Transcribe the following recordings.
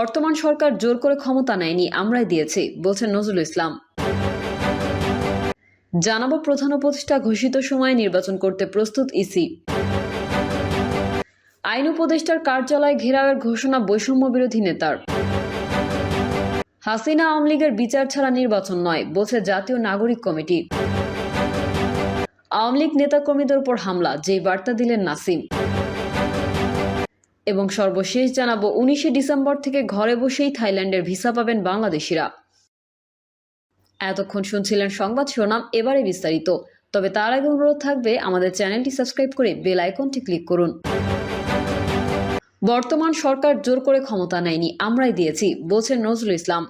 বর্তমান সরকার জোর করে ক্ষমতা নেয়নি, আমরাই দিয়েছি, বলছেন নজরুল ইসলাম। জানাবো প্রধান উপদেষ্টা ঘোষিত সময়ে নির্বাচন করতে প্রস্তুত ইসি। আইন উপদেষ্টার কার্যালয় ঘেরাওয়ের ঘোষণা বৈষম্য বিরোধী নেতার। হাসিনা আওয়ামী লীগের বিচার ছাড়া নির্বাচন নয়, বলছে জাতীয় নাগরিক কমিটি। আওয়ামী লীগ নেতাকর্মীদের উপর হামলা, যেই বার্তা দিলেন নাসিম। এবং সর্বশেষ জানাবো 19শে ডিসেম্বর থেকে ঘরে বসেই থাইল্যান্ডের ভিসা পাবেন বাংলাদেশিরা। এতক্ষণ শুনছিলেন সংবাদ শিরোনাম, এবারে বিস্তারিত। তবে তার আগে অনুরোধ থাকবে আমাদের চ্যানেলটি সাবস্ক্রাইব করে বেল আইকনটি ক্লিক করুন। বর্তমান সরকার জোর করে ক্ষমতা নেয়নি, আমরাই দিয়েছি, বলছেন নজরুল ইসলাম।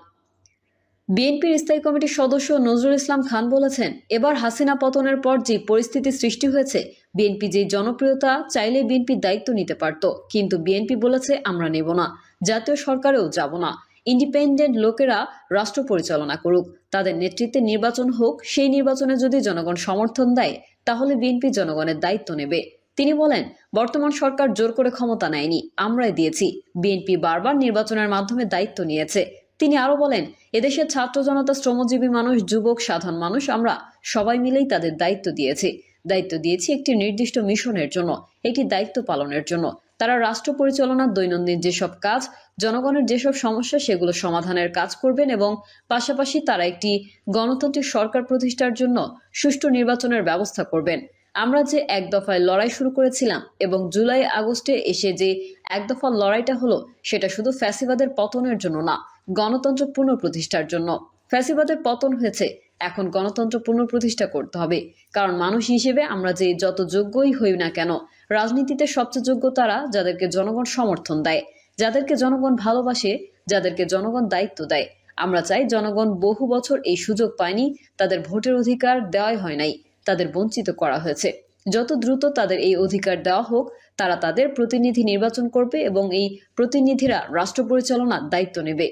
বিএনপির স্থায়ী কমিটির সদস্য নজরুল ইসলাম খান বলেছেন, এবার হাসিনা পতনের পর যে পরিস্থিতি সৃষ্টি হয়েছে, বিএনপি যে জনপ্রিয়তা চাইলে বিএনপি দায়িত্ব নিতে পারত, কিন্তু বিএনপি বলেছে আমরা নেব না, জাতীয় সরকারেও যাব না, ইন্ডিপেন্ডেন্ট লোকেরা রাষ্ট্র পরিচালনা করুক, তাদের নেতৃত্বে নির্বাচন হোক, সেই নির্বাচনে যদি জনগণ সমর্থন দেয় তাহলে বিএনপি জনগণের দায়িত্ব নেবে। তিনি বলেন, বর্তমান সরকার জোর করে ক্ষমতা নেয়নি, আমরাই দিয়েছি, বিএনপি বারবার নির্বাচনের মাধ্যমে দায়িত্ব নিয়েছে। তিনি আরো বলেন, এদেশের ছাত্র জনতা, শ্রমজীবী মানুষ, যুবক, সাধারণ মানুষ, আমরা সবাই মিলেই তাদের দায়িত্ব দিয়েছি একটি নির্দিষ্ট মিশনের জন্য, একটি দায়িত্ব পালনের জন্য। তারা রাষ্ট্র পরিচালনার দৈনন্দিন যেসব কাজ, জনগণের যেসব সমস্যা, সেগুলো সমাধানের কাজ করবেন এবং পাশাপাশি তারা একটি গণতান্ত্রিক সরকার প্রতিষ্ঠার জন্য সুষ্ঠু নির্বাচনের ব্যবস্থা করবেন। আমরা যে এক দফায় লড়াই শুরু করেছিলাম এবং জুলাই আগস্টে এসে যে এক দফা লড়াইটা হলো, সেটা শুধু ফ্যাসিবাদের পতনের জন্য না, গণতন্ত্র পুনঃপ্রতিষ্ঠার জন্য। ফ্যাসিবাদের পতন হয়েছে, এখন গণতন্ত্র পুনঃপ্রতিষ্ঠা করতে হবে। কারণ মানুষ হিসেবে আমরা যে যত যোগ্যই হই না কেন, রাজনীতিতে সবচেয়ে যোগ্য তারা যাদেরকে জনগণ সমর্থন দেয়, যাদেরকে জনগণ ভালোবাসে, যাদেরকে জনগণ দায়িত্ব দেয়। আমরা চাই জনগণ বহু বছর এই সুযোগ পায়নি, তাদের ভোটের অধিকার দেওয়াই হয় নাই, তাদের বঞ্চিত করা হয়েছে। যত দ্রুত তাদের এই অধিকার দেওয়া হোক, তারা তাদের প্রতিনিধি নির্বাচন করবে এবং এই প্রতিনিধিরা রাষ্ট্র পরিচালনার দায়িত্ব নেবে।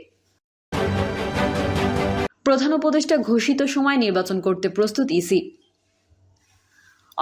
প্রধান উপদেষ্টা ঘোষিত সময় নির্বাচন করতে প্রস্তুত ইসি।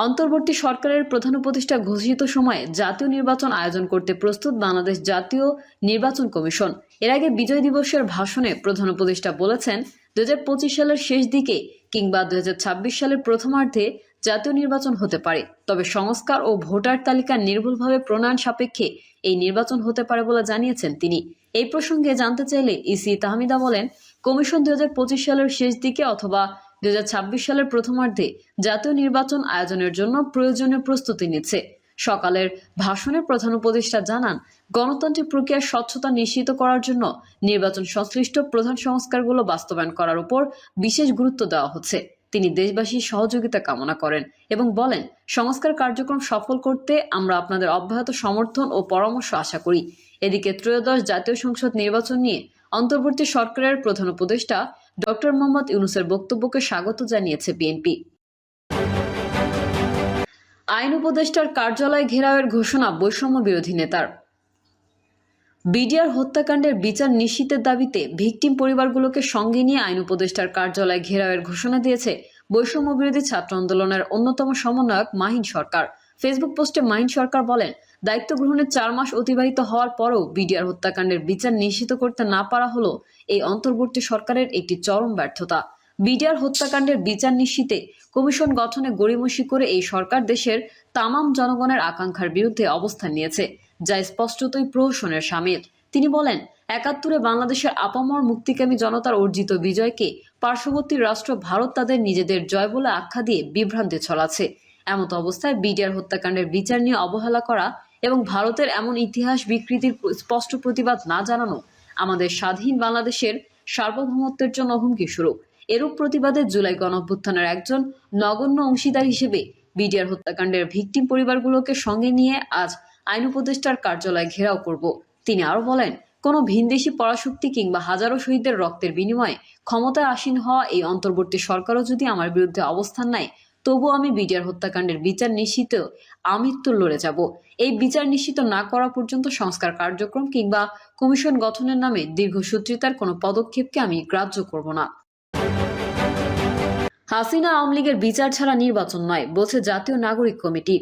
অন্তর্বর্তী সরকারের প্রধান উপদেষ্টা ঘোষিত সময়ে জাতীয় নির্বাচন আয়োজন করতে প্রস্তুত বাংলাদেশ জাতীয় নির্বাচন কমিশন। এর আগে বিজয় দিবসের ভাষণে প্রধান উপদেষ্টা বলেছেন, 2025 সালের শেষ দিকে কিংবা 2026 সালের প্রথমার্ধে জাতীয় নির্বাচন হতে পারে, তবে সংস্কার ও ভোটার তালিকা নির্ভুলভাবে প্রণয়ন সাপেক্ষে এই নির্বাচন হতে পারে বলে জানিয়েছেন তিনি। এই প্রসঙ্গে জানতে চাইলে ইসি তাহমিদা বলেন, কমিশন 2025 সালের শেষ দিকে অথবা 2026 সালের প্রথমার্ধে জাতীয় নির্বাচন আয়োজনের জন্য প্রয়োজনীয় প্রস্তুতি নিচ্ছে। সকালের ভাষণে প্রধান উপদেষ্টা জানান, গণতান্ত্রিক প্রক্রিয়ার স্বচ্ছতা নিশ্চিত করার জন্য নির্বাচন সংশ্লিষ্ট প্রধান সংস্কারগুলো বাস্তবায়ন করার উপর বিশেষ গুরুত্ব দেওয়া হচ্ছে। তিনি দেশবাসীর সহযোগিতা কামনা করেন এবং বলেন, সংস্কার কার্যক্রম সফল করতে আমরা আপনাদের অব্যাহত সমর্থন ও পরামর্শ আশা করি। এদিকে ত্রয়োদশ জাতীয় সংসদ নির্বাচন নিয়ে অন্তর্বর্তী সরকারের প্রধান উপদেষ্টা ডক্টর মোহাম্মদ ইউনূসের বক্তব্যকে স্বাগত জানিয়েছে বিএনপি। আইন উপদেষ্টার কার্যালয় ঘেরাওয়ের ঘোষণা বৈষম্য বিরোধী নেতার। বিডিআর হত্যাকাণ্ডের বিচার নিশ্চিতের দাবিতে ভিকটিম পরিবারগুলোকে সঙ্গে নিয়ে আইন উপদেষ্টার কার্যালয় ঘেরাওয়ের ঘোষণা দিয়েছে বৈষম্য বিরোধী ছাত্র আন্দোলনের অন্যতম সমন্বয়ক মাহিন সরকার। ফেসবুক পোস্টে মাহিন সরকার বলেন, দায়িত্ব গ্রহণের 4 মাস অতিবাহিত হওয়ার পরও বিডিআর হত্যাকাণ্ডের বিচার নিশ্চিত করতে না পারা হলো এই অন্তর্বর্তী সরকারের একটি চরম ব্যর্থতা। বিডিআর হত্যাকাণ্ডের বিচার নিশ্চিতে কমিশন গঠনে গড়িমসি করে এই সরকার দেশের তামাম জনগণের আকাঙ্ক্ষার বিরুদ্ধে অবস্থান নিয়েছে, যা স্পষ্টতই প্রহসনের শামিল। তিনি বলেন, 71-এ বাংলাদেশের আপামর মুক্তিকামী জনতার অর্জিত বিজয়কে পার্শ্ববর্তী রাষ্ট্র ভারত তাদের নিজেদের জয় বলে আখ্যা দিয়ে বিভ্রান্তি ছড়াচ্ছে। এমত অবস্থায় বিডিআর হত্যাকাণ্ডের বিচার নিয়ে অবহেলা করা এবং ভারতের এমন ইতিহাস বিকৃতির স্পষ্ট প্রতিবাদ না জানানো আমাদের স্বাধীন বাংলাদেশের সার্বভৌমত্বের জন্য হুমকি স্বরূপ। এরূপ প্রতিবাদে জুলাই গণঅভ্যুত্থানের একজন নগণ্য অংশীদার হিসেবে বিডিআর হত্যাকাণ্ডের ভিকটিম পরিবারগুলোকে সঙ্গে নিয়ে আজ আইন উপদেষ্টার কার্যালয় ঘেরাও করব। তিনি আরো বলেন, কোনো ভিনদেশি পরাশক্তি কিংবা হাজারো শহীদদের রক্তের বিনিময়ে ক্ষমতায় আসীন হওয়া এই অন্তর্বর্তী সরকারও যদি আমার বিরুদ্ধে অবস্থান নেয়, তবুও আমি বিডিআর হত্যাকাণ্ডের বিচার নিশ্চিত আমৃত্যু লড়ে যাব। এই বিচার নিশ্চিত না করা পর্যন্ত সংস্কার কার্যক্রম কিংবা কমিশন গঠনের নামে দীর্ঘসূত্রিতার কোনো পদক্ষেপকে আমি গ্রাহ্য করব না। হাসিনা আওয়ামী লীগের বিচার ছাড়া নির্বাচন নয়, বলছে জাতীয় নাগরিক কমিটি।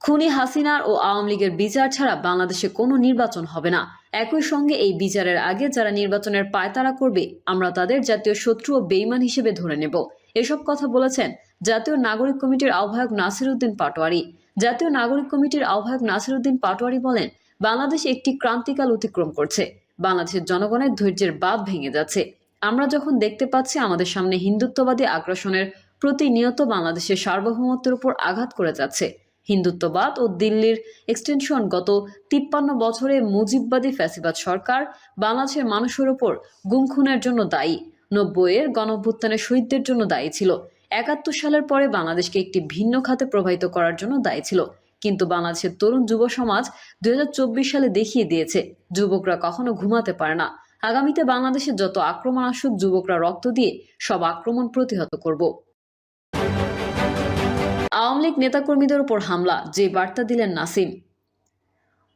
খুনি হাসিনার ও আওয়ামী লীগের বিচার ছাড়া বাংলাদেশে কোনো নির্বাচন হবে না। একই সঙ্গে এই বিচারের আগে যারা নির্বাচনের পায়তারা করবে আমরা তাদের জাতীয় শত্রু ও বেঈমান হিসেবে ধরে নেব। এসব কথা বলেছেন জাতীয় নাগরিক কমিটির আহ্বায়ক নাসিরউদ্দিন পাটোয়ারি। জাতীয় নাগরিক কমিটির আহ্বায়ক নাসিরউদ্দিন পাটোয়ারি বলেন, বাংলাদেশ একটি ক্রান্তিকাল অতিক্রম করছে। বাংলাদেশের জনগণের ধৈর্যের বাঁধ ভেঙে যাচ্ছে। আমরা যখন দেখতে পাচ্ছি আমাদের সামনে হিন্দুত্ববাদী আগ্রাসনের প্রতিনিয়ত বাংলাদেশের সার্বভৌমত্বের উপর আঘাত করে যাচ্ছে। হিন্দুত্ববাদ ও দিল্লির এক্সটেনশন গত 53 বছরে মুজিববাদী ফ্যাসিবাদ সরকার বাংলাদেশের মানুষের ওপর গুম খুনের জন্য দায়ী। 90-এর গণঅভ্যুত্থানের শহীদদের জন্য দায়ী ছিল। 71 সালের পরে বাংলাদেশকে একটি ভিন্ন খাতে প্রবাহিত করার জন্য দায়ী ছিল। কিন্তু বাংলাদেশের তরুণ যুব সমাজ 2024 সালে দেখিয়ে দিয়েছে যুবকরা কখনো ঘুমাতে পারে না। আগামীতে বাংলাদেশে যত আক্রমণ আসুক, যুবকরা রক্ত দিয়ে সব আক্রমণ প্রতিহত করব। আওয়ামী লীগ নেতাকর্মীদের উপর হামলা, যে বার্তা দিলেন নাসিম।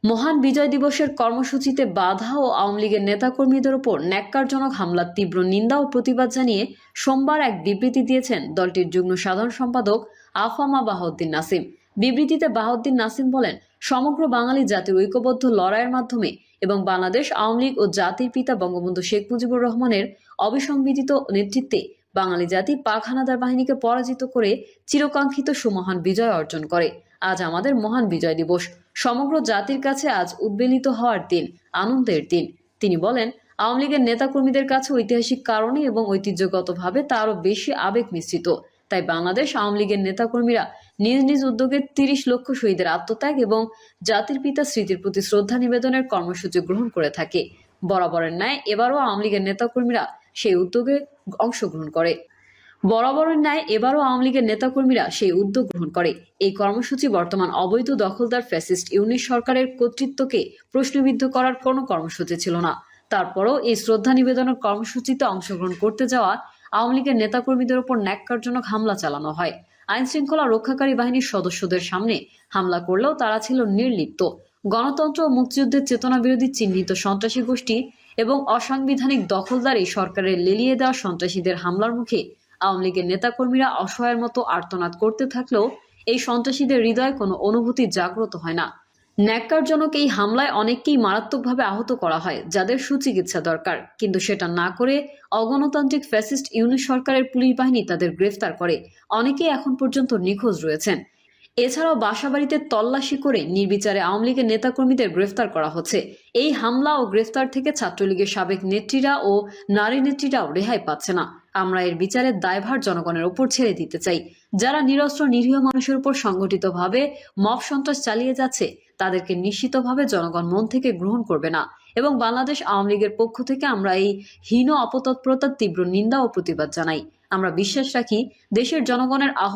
মহান বিজয় দিবসের কর্মসূচিতে বাধা ও আওয়ামী লীগের নেতাকর্মীদের উপর ন্যাক্কারজনক হামলার তীব্র নিন্দা ও প্রতিবাদ জানিয়ে সোমবার এক বিবৃতি দিয়েছেন দলটির যুগ্ম সাধারণ সম্পাদক আফামা বাহাউদ্দিন নাসিম। বিবৃতিতে বাহাউদ্দিন নাসিম বলেন, সমগ্র বাঙালি জাতির ঐক্যবদ্ধ লড়াইয়ের মাধ্যমে এবং বাংলাদেশ আওয়ামী লীগ ও জাতির পিতা বঙ্গবন্ধু শেখ মুজিবুর রহমানের অবিসংবিদিত নেতৃত্বে বাঙালি জাতি পাক হানাদার বাহিনীকে পরাজিত করে চিরকাঙ্ক্ষিত সুমহান বিজয় অর্জন করে। আজ আমাদের মহান বিজয় দিবস। সমগ্র জাতির কাছে আজ উদ্বেলিত হওয়ার দিন, আনন্দের দিন। তিনি বলেন, আওয়ামী লীগের নেতাকর্মীদের কাছে ঐতিহাসিক কারণে এবং ঐতিহ্যগতভাবে তা আরও বেশি আবেগ মিশ্রিত। তাই বাংলাদেশ আওয়ামী লীগের নেতাকর্মীরা নিজ নিজ উদ্যোগে 30 লক্ষ শহীদের আত্মত্যাগ এবং জাতির পিতা স্মৃতির প্রতি শ্রদ্ধা নিবেদনের কর্মসূচি গ্রহণ করে থাকে। বরাবরের ন্যায় এবারও আওয়ামী লীগের নেতাকর্মীরা সেই উদ্যোগে অংশগ্রহণ করে। বরাবরের ন্যায় এবারও আওয়ামী লীগের নেতাকর্মীরা সেই উদ্যোগ গ্রহণ করে। এই কর্মসূচি বর্তমান অবৈধ দখলদার ফ্যাসিস্ট ইউনিট সরকারের কর্তৃত্বকে প্রশ্নবিদ্ধ করার কোনো কর্মসূচি ছিল না। তারপরও এই শ্রদ্ধা নিবেদনের কর্মসূচিতে অংশগ্রহণ করতে যাওয়া আওয়ামী লীগের নেতাকর্মীদের উপর ন্যাক্কারজনক হামলা চালানো হয়। আইন শৃঙ্খলা রক্ষাকারী বাহিনীর সদস্যদের সামনে হামলা করলেও তারা ছিল নির্লিপ্ত। গণতন্ত্র ও মুক্তিযুদ্ধের চেতনা বিরোধী চিহ্নিত সন্ত্রাসী গোষ্ঠী এবং অসাংবিধানিক দখলদার এই সরকারের লেলিয়ে দেওয়া সন্ত্রাসীদের হামলার মুখে আওয়ামী লীগের নেতাকর্মীরা অসহায়ের মতো আর্তনাদ করতে থাকলেও এই সন্ত্রাসীদের হৃদয়ে কোনো অনুভূতি জাগ্রত হয় না। ন্যাক্কারজনক এই হামলায় অনেককেই মারাত্মকভাবে আহত করা হয়, যাদের সুচিকিৎসা দরকার। কিন্তু সেটা না করে অগণতান্ত্রিক ফ্যাসিস্ট ইউনিট সরকারের পুলিশ বাহিনী তাদের গ্রেফতার করে। অনেকেই এখন পর্যন্ত নিখোঁজ রয়েছেন। এছাড়াও বাসাবাড়িতে তল্লাশি করে নির্বিচারে আওয়ামী লীগের নেতাকর্মীদের গ্রেফতার করা হচ্ছে। এই হামলা ও গ্রেফতার থেকে ছাত্রলীগের সাবেক নেত্রীরা ও নারী নেত্রীরাও রেহাই পাচ্ছে না। আমরা এর বিচারের দায়ভার জনগণের উপর ছেড়ে দিতে চাই। যারা নিরস্ত্র নিরীহ মানুষের উপর সংগঠিতভাবে মব সন্ত্রাস চালিয়ে যাচ্ছে, তাদেরকে নিশ্চিতভাবে জনগণ মন থেকে গ্রহণ করবে না। এবং বাংলাদেশ আওয়ামী লীগের পক্ষ থেকে আমরা এই হীন অপতৎপরতার তীব্র নিন্দা ও প্রতিবাদ জানাই। আমরা বিশ্বাস রাখি, দেশের জনগণের আহত